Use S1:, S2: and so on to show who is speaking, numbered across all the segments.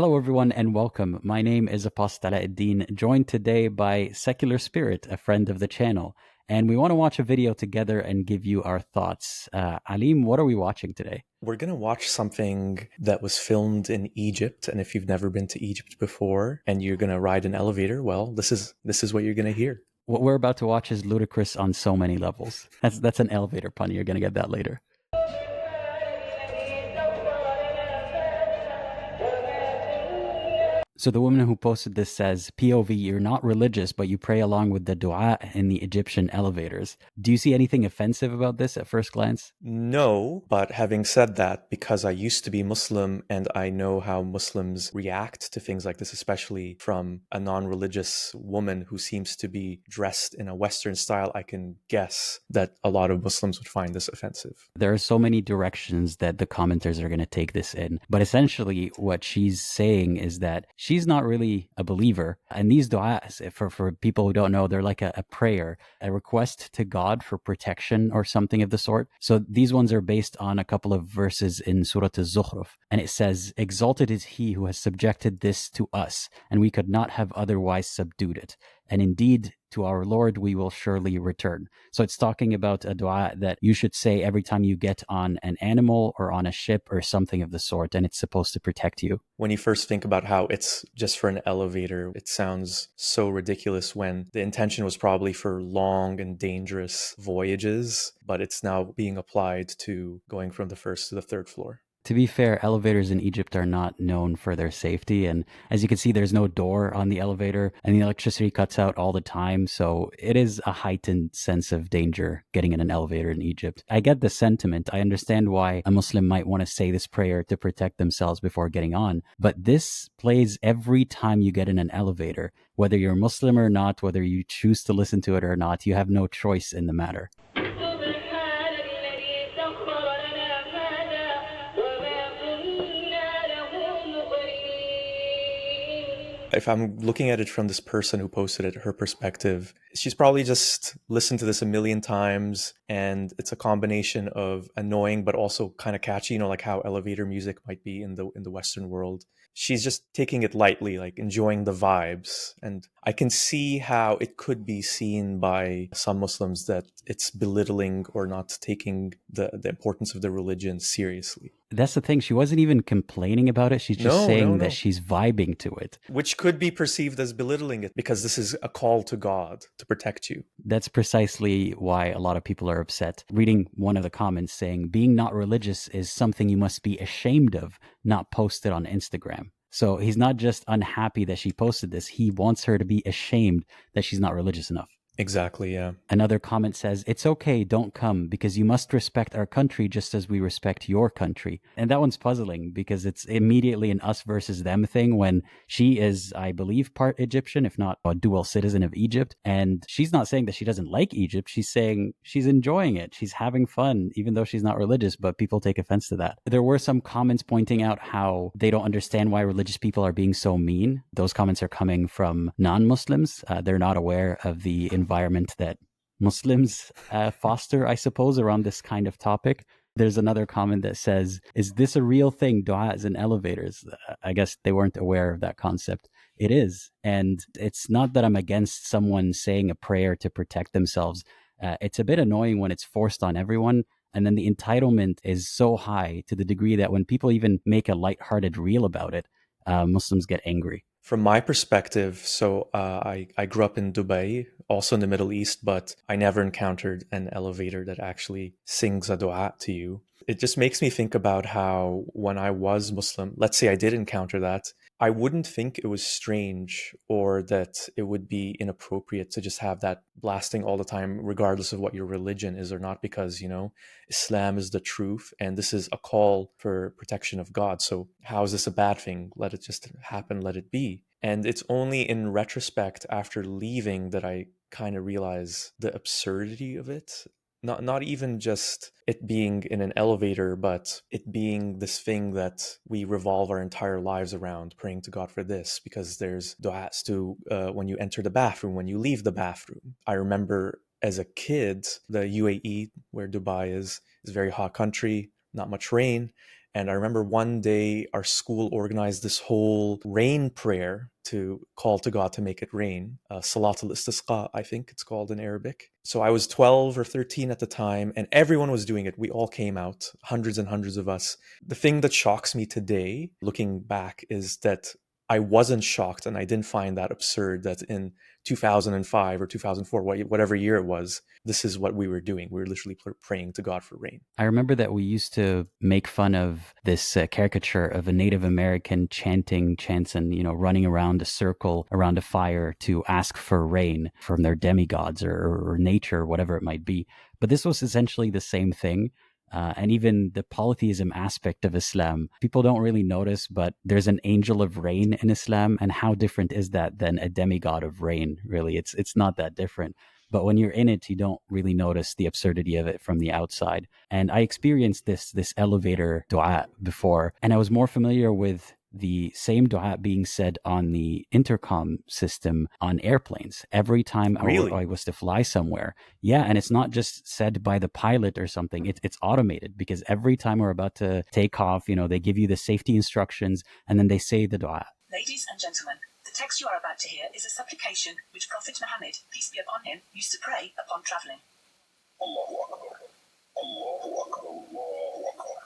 S1: Hello, everyone, and welcome. My name is Apostate, joined today by Secular Spirit, a friend of the channel. And we want to watch a video together and give you our thoughts. Alim, what are we watching today?
S2: We're going to watch something that was filmed in Egypt. And if you've never been to Egypt before and you're going to ride an elevator, well, this is what you're going to hear.
S1: What we're about to watch is ludicrous on so many levels. That's an elevator pun. You're going to get that later. So the woman who posted this says, POV, you're not religious, but you pray along with the Duaa in the Egyptian elevators. Do you see anything offensive about this at first glance?
S2: No, but having said that, because I used to be Muslim and I know how Muslims react to things like this, especially from a non-religious woman who seems to be dressed in a Western style, I can guess that a lot of Muslims would find this offensive.
S1: There are so many directions that the commenters are going to take this in. But essentially, what she's saying is that she's not really a believer. And these du'as, for people who don't know, they're like a prayer, a request to God for protection or something of the sort. So these ones are based on a couple of verses in Surah Al-Zukhruf. And it says, exalted is he who has subjected this to us, and we could not have otherwise subdued it. And indeed, to our Lord, we will surely return. So it's talking about a dua that you should say every time you get on an animal or on a ship or something of the sort, and it's supposed to protect you.
S2: When you first think about how it's just for an elevator, it sounds so ridiculous when the intention was probably for long and dangerous voyages, but it's now being applied to going from the first to the third floor.
S1: To be fair, elevators in Egypt are not known for their safety. And as you can see, there's no door on the elevator and the electricity cuts out all the time. So it is a heightened sense of danger getting in an elevator in Egypt. I get the sentiment. I understand why a Muslim might want to say this prayer to protect themselves before getting on. But this plays every time you get in an elevator. Whether you're Muslim or not, whether you choose to listen to it or not, you have no choice in the matter.
S2: If I'm looking at it from this person who posted it, her perspective, she's probably just listened to this a million times, and it's a combination of annoying but also kind of catchy, like how elevator music might be in the Western world. She's just taking it lightly, like enjoying the vibes. And I can see how it could be seen by some Muslims that it's belittling or not taking the importance of the religion seriously.
S1: That's the thing. She wasn't even complaining about it. She's just saying that
S2: No.
S1: she's vibing to it.
S2: Which could be perceived as belittling it because this is a call to God to protect you.
S1: That's precisely why a lot of people are upset. Reading one of the comments saying, being not religious is something you must be ashamed of, not posted on Instagram. So he's not just unhappy that she posted this. He wants her to be ashamed that she's not religious enough.
S2: Exactly, yeah.
S1: Another comment says, it's okay, don't come, because you must respect our country just as we respect your country. And that one's puzzling because it's immediately an us versus them thing when she is, I believe, part Egyptian, if not a dual citizen of Egypt. And she's not saying that she doesn't like Egypt. She's saying she's enjoying it. She's having fun, even though she's not religious, but people take offense to that. There were some comments pointing out how they don't understand why religious people are being so mean. Those comments are coming from non-Muslims. They're not aware of the environment that Muslims foster, I suppose, around this kind of topic. There's another comment that says, is this a real thing, du'as in elevators? I guess they weren't aware of that concept. It is. And it's not that I'm against someone saying a prayer to protect themselves. It's a bit annoying when it's forced on everyone. And then the entitlement is so high to the degree that when people even make a lighthearted reel about it, Muslims get angry.
S2: From my perspective, so I grew up in Dubai, also in the Middle East, but I never encountered an elevator that actually sings a dua to you. It just makes me think about how when I was Muslim, let's say I did encounter that, I wouldn't think it was strange or that it would be inappropriate to just have that blasting all the time, regardless of what your religion is or not, because, Islam is the truth and this is a call for protection of God. So how is this a bad thing? Let it just happen, let it be. And it's only in retrospect after leaving that I kind of realize the absurdity of it. Not even just it being in an elevator, but it being this thing that we revolve our entire lives around, praying to God for this, because there's du'as to when you enter the bathroom, when you leave the bathroom. I remember as a kid, the UAE, where Dubai is a very hot country, not much rain. And I remember one day our school organized this whole rain prayer to call to God to make it rain. Salat al-Istisqa, I think it's called in Arabic. So I was 12 or 13 at the time, and everyone was doing it. We all came out, hundreds and hundreds of us. The thing that shocks me today, looking back, is that I wasn't shocked and I didn't find that absurd that in 2005 or 2004, whatever year it was, this is what we were doing. We were literally praying to God for rain.
S1: I remember that we used to make fun of this caricature of a Native American chanting chants and, running around a circle around a fire to ask for rain from their demigods or nature, whatever it might be. But this was essentially the same thing. And even the polytheism aspect of Islam, people don't really notice, but there's an angel of rain in Islam. And how different is that than a demigod of rain? Really, it's not that different. But when you're in it, you don't really notice the absurdity of it from the outside. And I experienced this elevator dua before, and I was more familiar with the same dua being said on the intercom system on airplanes every time
S2: Really?
S1: I was to fly somewhere. Yeah, and it's not just said by the pilot or something. It's automated, because every time we're about to take off, they give you the safety instructions and then they say the dua.
S3: Ladies and gentlemen, the text you are about to hear is a supplication which Prophet Muhammad, peace be upon him, used to pray upon traveling. Allahu Akbar. Allahu Akbar. Allahu Akbar.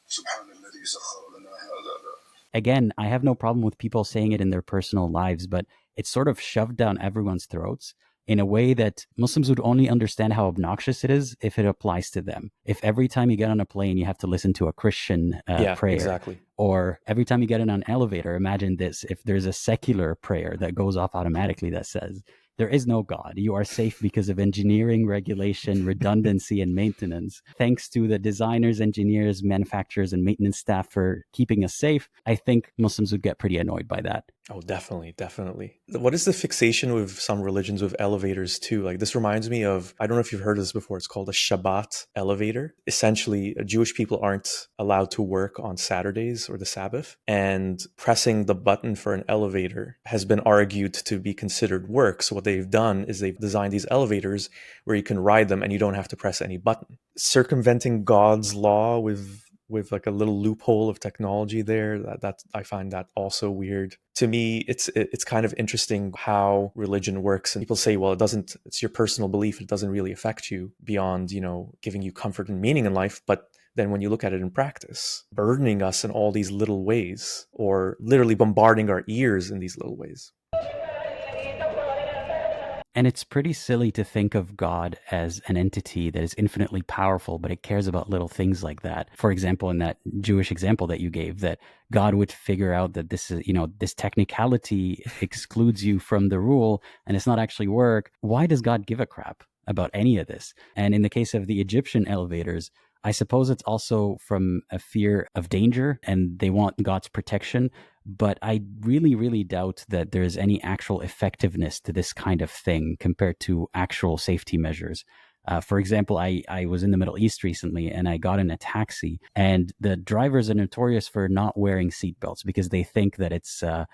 S3: Subhanalladhi sakhkhara lana hadha.
S1: Again, I have no problem with people saying it in their personal lives, but it's sort of shoved down everyone's throats in a way that Muslims would only understand how obnoxious it is if it applies to them. If every time you get on a plane, you have to listen to a Christian prayer.
S2: Exactly.
S1: Or every time you get in an elevator, imagine this, if there's a secular prayer that goes off automatically that says, there is no God. You are safe because of engineering, regulation, redundancy, and maintenance. Thanks to the designers, engineers, manufacturers, and maintenance staff for keeping us safe, I think Muslims would get pretty annoyed by that.
S2: Oh, definitely, definitely. What is the fixation with some religions with elevators too? Like, this reminds me of, I don't know if you've heard of this before, it's called a Shabbat elevator. Essentially, Jewish people aren't allowed to work on Saturdays or the Sabbath, and pressing the button for an elevator has been argued to be considered work. So what they've done is they've designed these elevators where you can ride them and you don't have to press any button. Circumventing God's law with like a little loophole of technology there, that I find that also weird. To me, it's kind of interesting how religion works. And people say, well, it's your personal belief. It doesn't really affect you beyond, giving you comfort and meaning in life. But then when you look at it in practice, burdening us in all these little ways, or literally bombarding our ears in these little ways.
S1: And it's pretty silly to think of God as an entity that is infinitely powerful, but it cares about little things like that. For example, in that Jewish example that you gave, that God would figure out that this is, this technicality excludes you from the rule and it's not actually work. Why does God give a crap about any of this? And in the case of the Egyptian elevators, I suppose it's also from a fear of danger and they want God's protection. But I really, really doubt that there's any actual effectiveness to this kind of thing compared to actual safety measures. For example, I was in the Middle East recently and I got in a taxi, and the drivers are notorious for not wearing seatbelts because they think that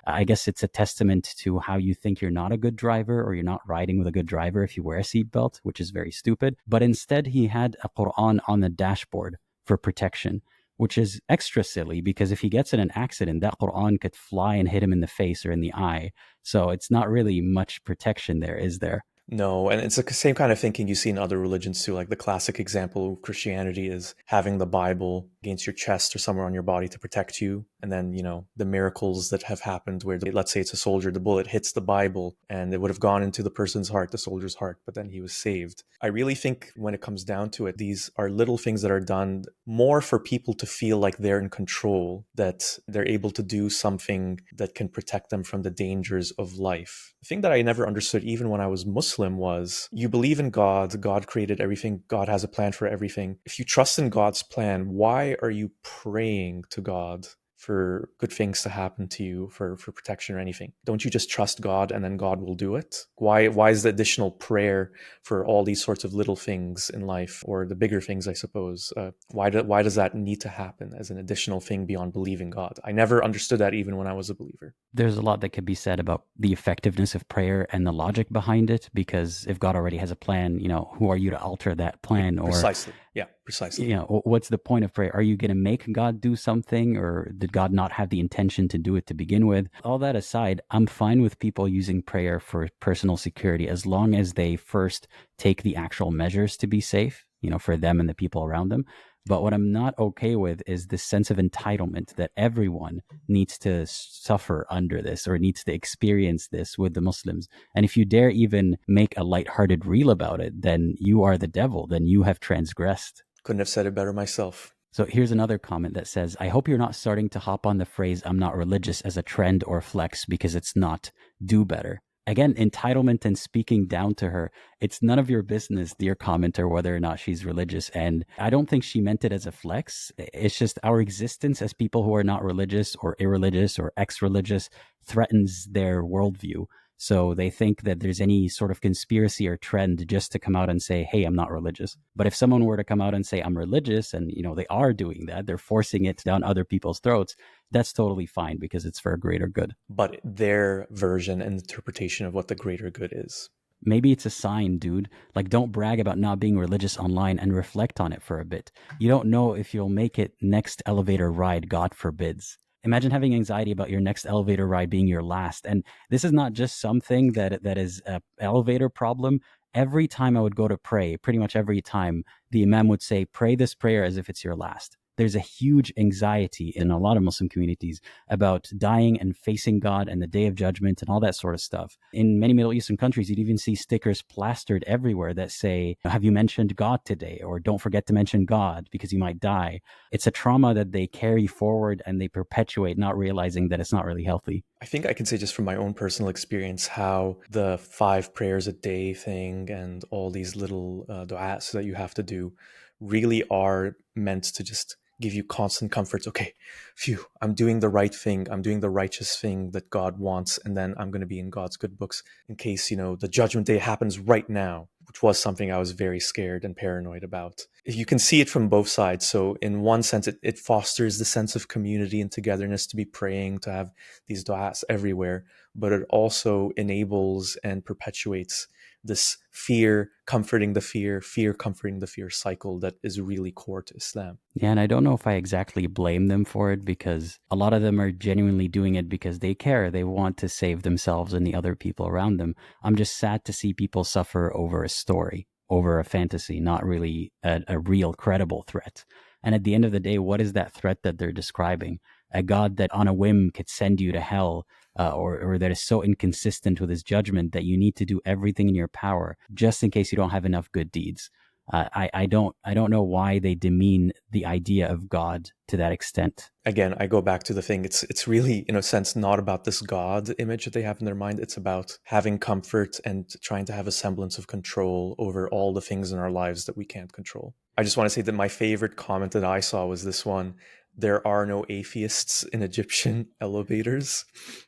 S1: I guess it's a testament to how you think you're not a good driver or you're not riding with a good driver if you wear a seatbelt, which is very stupid. But instead, he had a Quran on the dashboard for protection, which is extra silly because if he gets in an accident, that Quran could fly and hit him in the face or in the eye. So it's not really much protection there, is there?
S2: No, and it's the same kind of thinking you see in other religions too. Like the classic example of Christianity is having the Bible against your chest or somewhere on your body to protect you. And then, the miracles that have happened where, let's say it's a soldier, the bullet hits the Bible and it would have gone into the person's heart, the soldier's heart, but then he was saved. I really think when it comes down to it, these are little things that are done more for people to feel like they're in control, that they're able to do something that can protect them from the dangers of life. The thing that I never understood, even when I was Muslim, was you believe in God, God created everything, God has a plan for everything. If you trust in God's plan, why are you praying to God for good things to happen to you, for protection or anything? Don't you just trust God and then God will do it? Why is the additional prayer for all these sorts of little things in life, or the bigger things, I suppose? Why does that need to happen as an additional thing beyond believing God? I never understood that even when I was a believer.
S1: There's a lot that could be said about the effectiveness of prayer and the logic behind it, because if God already has a plan, who are you to alter that plan?
S2: Precisely. Yeah, Precisely.
S1: What's the point of prayer? Are you going to make God do something, or did God not have the intention to do it to begin with? All that aside, I'm fine with people using prayer for personal security as long as they first take the actual measures to be safe, for them and the people around them. But what I'm not okay with is this sense of entitlement that everyone needs to suffer under this or needs to experience this with the Muslims. And if you dare even make a lighthearted reel about it, then you are the devil, then you have transgressed.
S2: Couldn't have said it better myself.
S1: So here's another comment that says, I hope you're not starting to hop on the phrase I'm not religious as a trend or flex, because it's not. Do better. Again, entitlement and speaking down to her. It's none of your business, dear commenter, whether or not she's religious. And I don't think she meant it as a flex. It's just our existence as people who are not religious or irreligious or ex-religious threatens their worldview. So they think that there's any sort of conspiracy or trend just to come out and say, hey, I'm not religious. But if someone were to come out and say, I'm religious, and they are doing that, they're forcing it down other people's throats, that's totally fine because it's for a greater good.
S2: But their version and interpretation of what the greater good is.
S1: Maybe it's a sign, dude. Like, don't brag about not being religious online and reflect on it for a bit. You don't know if you'll make it next elevator ride, God forbids. Imagine having anxiety about your next elevator ride being your last. And this is not just something that is an elevator problem. Every time I would go to pray, pretty much every time, the imam would say, pray this prayer as if it's your last. There's a huge anxiety in a lot of Muslim communities about dying and facing God and the day of judgment and all that sort of stuff. In many Middle Eastern countries, you'd even see stickers plastered everywhere that say, have you mentioned God today? Or don't forget to mention God because you might die. It's a trauma that they carry forward and they perpetuate, not realizing that it's not really healthy.
S2: I think I can say just from my own personal experience how the 5 prayers a day thing and all these little du'as that you have to do really are meant to just give you constant comforts. Okay, phew, I'm doing the right thing. I'm doing the righteous thing that God wants. And then I'm going to be in God's good books in case, the judgment day happens right now, which was something I was very scared and paranoid about. You can see it from both sides. So in one sense, it fosters the sense of community and togetherness to be praying, to have these du'as everywhere, but it also enables and perpetuates this fear comforting the fear comforting the fear cycle that is really core to Islam.
S1: Yeah, and I don't know if I exactly blame them for it, because a lot of them are genuinely doing it because they care. They want to save themselves and the other people around them. I'm just sad to see people suffer over a story, over a fantasy, not really a real credible threat. And at the end of the day, what is that threat that they're describing? A God that on a whim could send you to hell, or that is so inconsistent with his judgment that you need to do everything in your power just in case you don't have enough good deeds. I don't know why they demean the idea of God to that extent.
S2: Again, I go back to the thing. It's really, in a sense, not about this God image that they have in their mind. It's about having comfort and trying to have a semblance of control over all the things in our lives that we can't control. I just want to say that my favorite comment that I saw was this one. There are no atheists in Egyptian elevators.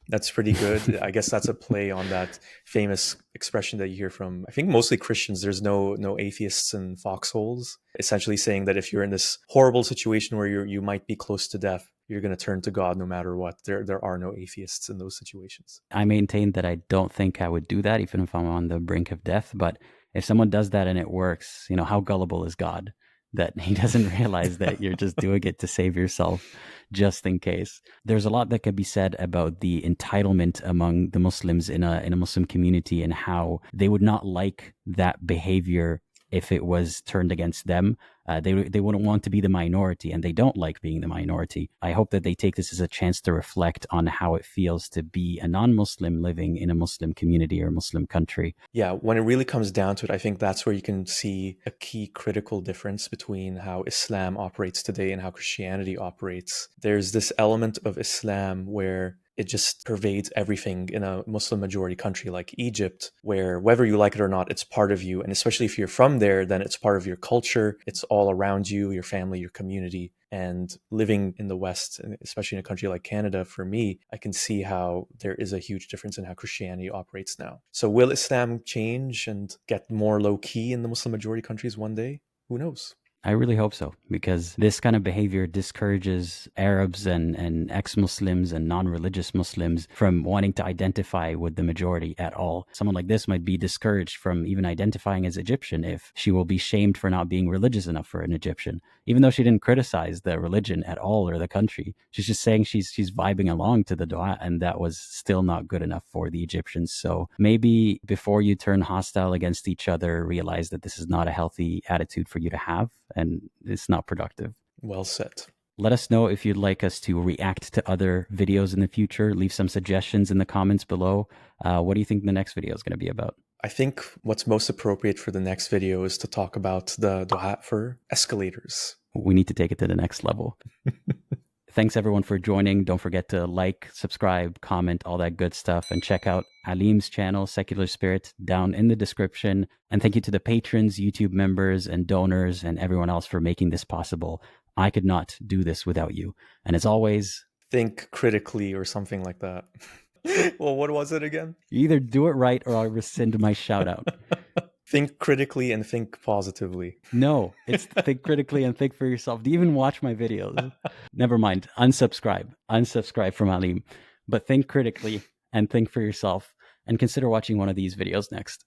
S2: That's pretty good. I guess that's a play on that famous expression that you hear from, I think, mostly Christians. There's no atheists in foxholes. Essentially saying that if you're in this horrible situation where you might be close to death, you're going to turn to God no matter what. There are no atheists in those situations.
S1: I maintain that I don't think I would do that even if I'm on the brink of death. But if someone does that and it works, how gullible is God that he doesn't realize that you're just doing it to save yourself just in case? There's a lot that could be said about the entitlement among the Muslims in a Muslim community and how they would not like that behavior if it was turned against them. They wouldn't want to be the minority, and they don't like being the minority. I hope that they take this as a chance to reflect on how it feels to be a non-Muslim living in a Muslim community or Muslim country.
S2: Yeah, when it really comes down to it, I think that's where you can see a key critical difference between how Islam operates today and how Christianity operates. There's this element of Islam where it just pervades everything in a Muslim majority country like Egypt, where whether you like it or not, it's part of you. And especially if you're from there, then it's part of your culture. It's all around you, your family, your community. And living in the West, especially in a country like Canada, for me, I can see how there is a huge difference in how Christianity operates now. So will Islam change and get more low key in the Muslim majority countries one day? Who knows?
S1: I really hope so, because this kind of behavior discourages Arabs and ex-Muslims and non-religious Muslims from wanting to identify with the majority at all. Someone like this might be discouraged from even identifying as Egyptian if she will be shamed for not being religious enough for an Egyptian, even though she didn't criticize the religion at all or the country. She's just saying she's vibing along to the dua, and that was still not good enough for the Egyptians. So maybe before you turn hostile against each other, realize that this is not a healthy attitude for you to have, and it's not productive.
S2: Well said.
S1: Let us know if you'd like us to react to other videos in the future. Leave some suggestions in the comments below. What do you think the next video is going to be about?
S2: I think what's most appropriate for the next video is to talk about the dua for escalators.
S1: We need to take it to the next level. Thanks everyone for joining. Don't forget to like, subscribe, comment, all that good stuff, and check out Alim's channel, Secular Spirit, down in the description. And thank you to the patrons, YouTube members, and donors, and everyone else for making this possible. I could not do this without you. And as always,
S2: think critically or something like that. Well, what was it again?
S1: You either do it right or I'll rescind my shout out.
S2: Think critically and think positively.
S1: No, it's think critically and think for yourself. Do you even watch my videos? Never mind. Unsubscribe from Alim. But think critically and think for yourself, and consider watching one of these videos next.